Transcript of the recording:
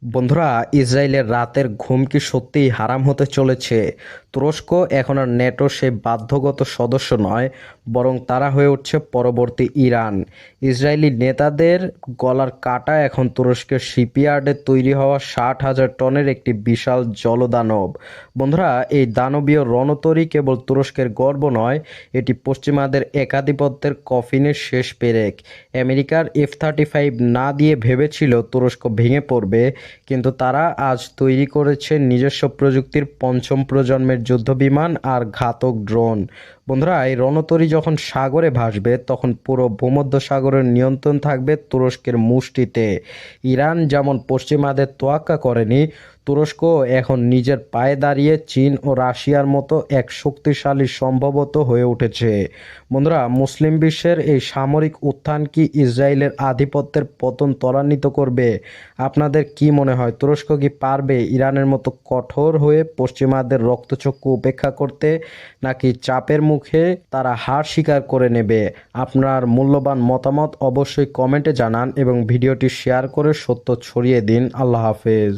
বন্ধুরা, ইসরায়েলের রাতের ঘুম কি সত্যিই হারাম হতে চলেছে? তুরস্ক এখন আর ন্যাটোর সেই বাধ্যগত সদস্য নয়, বরং তারা হয়ে উঠছে পরবর্তী ইরান। ইসরায়েলি নেতাদের গলার কাটা এখন তুরস্কের শিপইয়ার্ডে তৈরি হওয়া 60,000 টনের একটি বিশাল জলদানব। বন্ধুরা, এই দানবীয় রণতরী কেবল তুরস্কের গর্ব নয়, এটি পশ্চিমাদের একাধিপত্যের কফিনের শেষ পেরেক। আমেরিকার F-35 না দিয়ে ভেবেছিল তুরস্ক ভেঙে পড়বে, কিন্তু তারা আজ তৈরি করেছে নিজস্ব প্রযুক্তির পঞ্চম প্রজন্মের যুদ্ধবিমান আর ঘাতক ড্রোন। বন্ধুরা, এই রণতরী যখন সাগরে ভাসবে তখন পুরো ভূমধ্যসাগরের নিয়ন্ত্রণ থাকবে তুরস্কের মুষ্টিতে। ইরান যেমন পশ্চিমাদের তোয়াক্কা করেনি, তুরস্ক এখন নিজের পায়ে দাঁড়িয়ে চীন ও রাশিয়ার মতো এক শক্তিশালী সম্ভবত হয়ে উঠেছে। বন্ধুরা, মুসলিম বিশ্বের এই সামরিক উত্থান কি ইসরায়েলের আধিপত্যের পতন ত্বরান্বিত করবে? আপনাদের কি মনে হয়, তুরস্ক কি পারবে ইরানের মতো কঠোর হয়ে পশ্চিমাদের রক্তচক্ষু উপেক্ষা করতে, নাকি চাপের মুখে তারা হার স্বীকার করে নেবে? আপনার মূল্যবান মতামত অবশ্যই কমেন্টে জানান এবং ভিডিওটি শেয়ার করে সত্য ছড়িয়ে দিন। আল্লাহ হাফেজ।